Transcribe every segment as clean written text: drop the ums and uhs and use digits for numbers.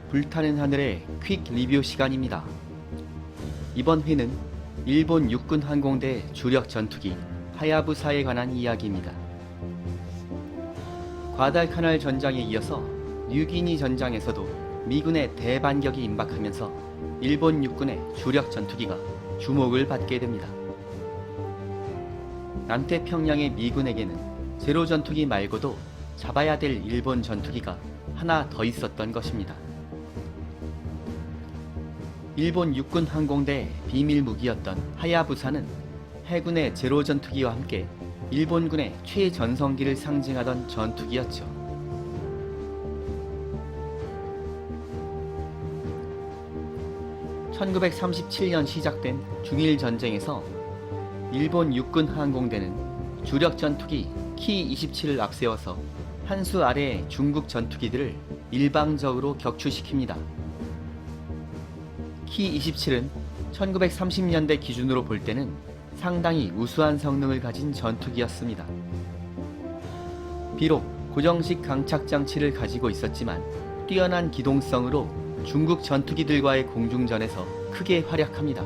불타는 하늘의 퀵 리뷰 시간입니다. 이번 회는 일본 육군 항공대 주력 전투기 하야부사에 관한 이야기입니다. 과달카날 전장에 이어서 뉴기니 전장에서도 미군의 대반격이 임박하면서 일본 육군의 주력 전투기가 주목을 받게 됩니다. 남태평양의 미군에게는 제로 전투기 말고도 잡아야 될 일본 전투기가 하나 더 있었던 것입니다. 일본 육군 항공대의 비밀 무기였던 하야부사는 해군의 제로 전투기와 함께 일본군의 최전성기를 상징하던 전투기였죠. (1937년) 시작된 중일 전쟁에서 일본 육군 항공대는 주력 전투기 키-27을 앞세워서 한 수 아래의 중국 전투기들을 일방적으로 격추시킵니다. 키-27은 1930년대 기준으로 볼 때는 상당히 우수한 성능을 가진 전투기였습니다. 비록 고정식 강착 장치를 가지고 있었지만 뛰어난 기동성으로 중국 전투기들과의 공중전에서 크게 활약합니다.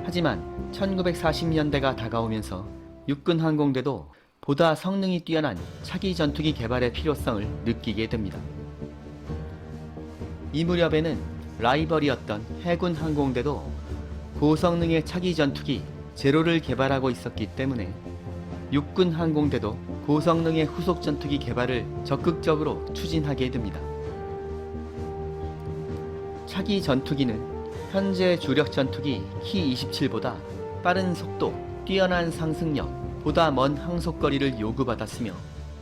하지만 1940년대가 다가오면서 육군 항공대도 보다 성능이 뛰어난 차기 전투기 개발의 필요성을 느끼게 됩니다. 이 무렵에는 라이벌이었던 해군 항공대도 고성능의 차기 전투기 제로를 개발하고 있었기 때문에 육군 항공대도 고성능의 후속 전투기 개발을 적극적으로 추진하게 됩니다. 차기 전투기는 현재 주력 전투기 키-27보다 빠른 속도, 뛰어난 상승력, 보다 먼 항속거리를 요구받았으며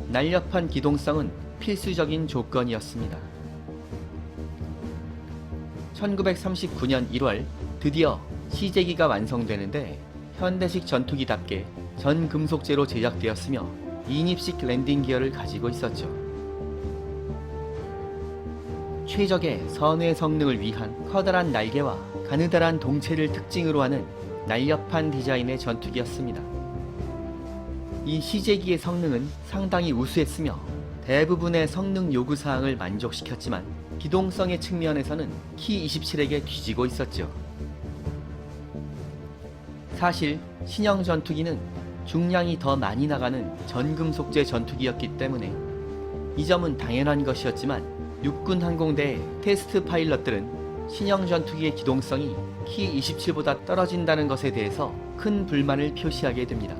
날렵한 기동성은 필수적인 조건이었습니다. 1939년 1월 드디어 시제기가 완성되는데 현대식 전투기답게 전금속제로 제작되었으며 인입식 랜딩 기어를 가지고 있었죠. 최적의 선회 성능을 위한 커다란 날개와 가느다란 동체를 특징으로 하는 날렵한 디자인의 전투기였습니다. 이 시제기의 성능은 상당히 우수했으며 대부분의 성능 요구사항을 만족시켰지만 기동성의 측면에서는 키-27에게 뒤지고 있었죠. 사실 신형 전투기는 중량이 더 많이 나가는 전금속제 전투기였기 때문에 이 점은 당연한 것이었지만 육군 항공대의 테스트 파일럿들은 신형 전투기의 기동성이 키-27보다 떨어진다는 것에 대해서 큰 불만을 표시하게 됩니다.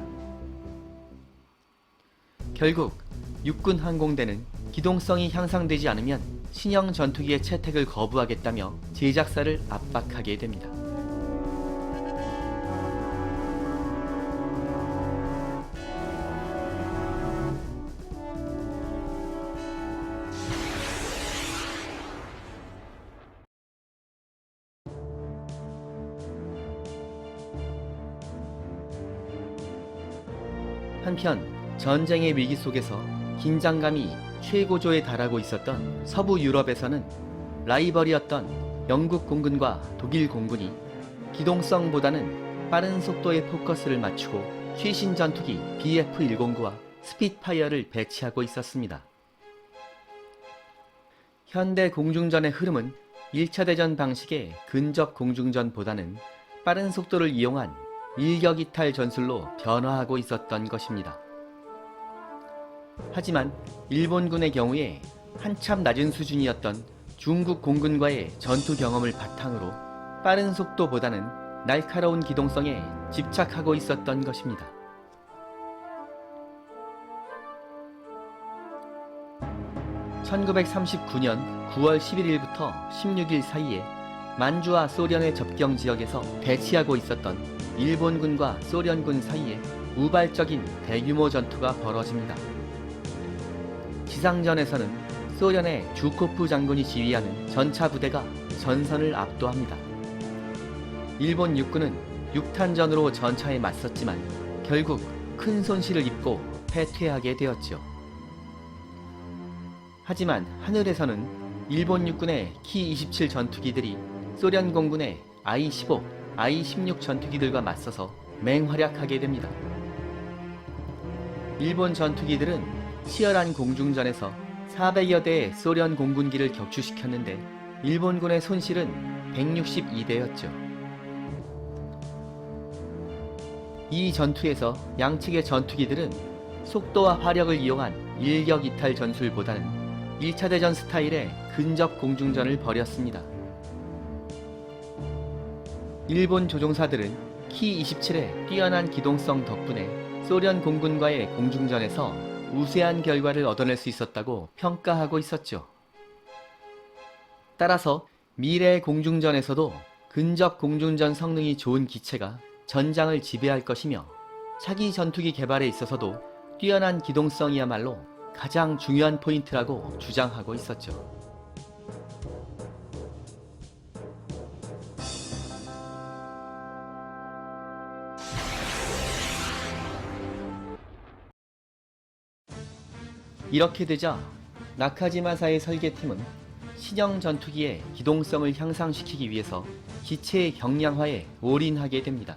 결국 육군 항공대는 기동성이 향상되지 않으면 신형 전투기의 채택을 거부하겠다며 제작사를 압박하게 됩니다. 한편 전쟁의 위기 속에서 긴장감이 최고조에 달하고 있었던 서부 유럽에서는 라이벌이었던 영국 공군과 독일 공군이 기동성보다는 빠른 속도에 포커스를 맞추고 최신 전투기 BF-109와 스핏파이어를 배치하고 있었습니다. 현대 공중전의 흐름은 1차 대전 방식의 근접 공중전보다는 빠른 속도를 이용한 일격이탈 전술로 변화하고 있었던 것입니다. 하지만 일본군의 경우에 한참 낮은 수준이었던 중국 공군과의 전투 경험을 바탕으로 빠른 속도보다는 날카로운 기동성에 집착하고 있었던 것입니다. (1939년 9월 11일부터 16일) 사이에 만주와 소련의 접경 지역에서 대치하고 있었던 일본군과 소련군 사이에 우발적인 대규모 전투가 벌어집니다. 지상전에서는 소련의 주코프 장군이 지휘하는 전차 부대가 전선을 압도합니다. 일본 육군은 육탄전으로 전차에 맞섰지만 결국 큰 손실을 입고 패퇴하게 되었죠. 하지만 하늘에서는 일본 육군의 키-27 전투기들이 소련 공군의 I-15, I-16 전투기들과 맞서서 맹활약하게 됩니다. 일본 전투기들은 치열한 공중전에서 400여 대의 소련 공군기를 격추시켰는데 일본군의 손실은 162대였죠. 이 전투에서 양측의 전투기들은 속도와 화력을 이용한 일격이탈 전술보다는 1차 대전 스타일의 근접 공중전을 벌였습니다. 일본 조종사들은 키-27의 뛰어난 기동성 덕분에 소련 공군과의 공중전에서 우세한 결과를 얻어낼 수 있었다고 평가하고 있었죠. 따라서 미래의 공중전에서도 근접 공중전 성능이 좋은 기체가 전장을 지배할 것이며 차기 전투기 개발에 있어서도 뛰어난 기동성이야말로 가장 중요한 포인트라고 주장하고 있었죠. 이렇게 되자 나카지마사의 설계팀은 신형 전투기의 기동성을 향상시키기 위해서 기체의 경량화에 올인하게 됩니다.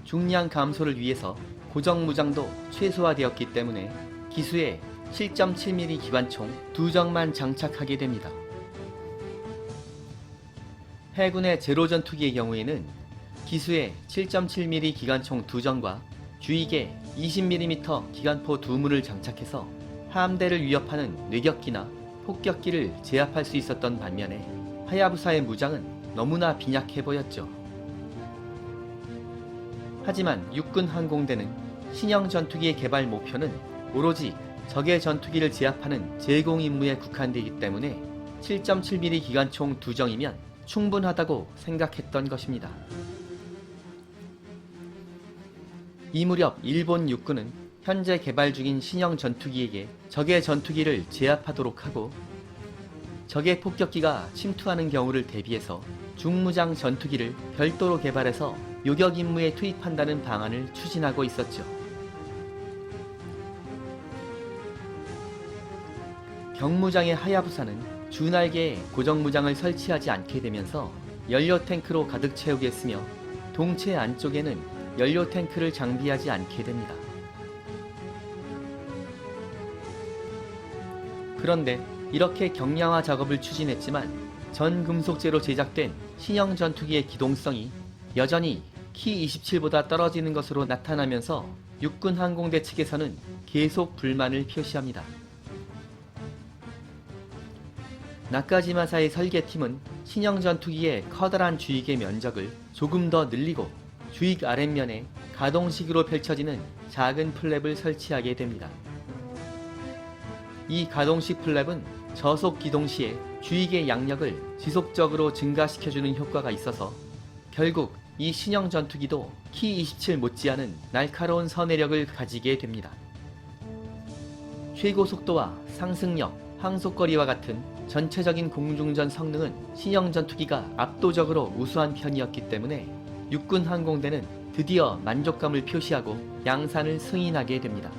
중량 감소를 위해서 고정 무장도 최소화되었기 때문에 기수에 7.7mm 기관총 2정만 장착하게 됩니다. 해군의 제로 전투기의 경우에는 기수에 7.7mm 기관총 2정과 주익에 20mm 기관포 2물을 장착해서 함대를 위협하는 뇌격기나 폭격기를 제압할 수 있었던 반면에 하야부사의 무장은 너무나 빈약해 보였죠. 하지만 육군 항공대는 신형 전투기의 개발 목표는 오로지 적의 전투기를 제압하는 제공 임무에 국한되기 때문에 7.7mm 기관총 2정이면 충분하다고 생각했던 것입니다. 이 무렵 일본 육군은 현재 개발 중인 신형 전투기에게 적의 전투기를 제압하도록 하고 적의 폭격기가 침투하는 경우를 대비해서 중무장 전투기를 별도로 개발해서 요격 임무에 투입한다는 방안을 추진하고 있었죠. 경무장의 하야부사는 주날개에 고정무장을 설치하지 않게 되면서 연료 탱크로 가득 채우겠으며 동체 안쪽에는 연료 탱크를 장비하지 않게 됩니다. 그런데 이렇게 경량화 작업을 추진했지만 전금속재로 제작된 신형 전투기의 기동성이 여전히 키-27보다 떨어지는 것으로 나타나면서 육군 항공대 측에서는 계속 불만을 표시합니다. 나카지마사의 설계팀은 신형 전투기의 커다란 주익의 면적을 조금 더 늘리고 주익 아랫면에 가동식으로 펼쳐지는 작은 플랩을 설치하게 됩니다. 이 가동식 플랩은 저속 기동 시에 주익의 양력을 지속적으로 증가시켜주는 효과가 있어서 결국 이 신형 전투기도 키-27 못지않은 날카로운 선회력을 가지게 됩니다. 최고 속도와 상승력, 항속거리와 같은 전체적인 공중전 성능은 신형 전투기가 압도적으로 우수한 편이었기 때문에 육군 항공대는 드디어 만족감을 표시하고 양산을 승인하게 됩니다.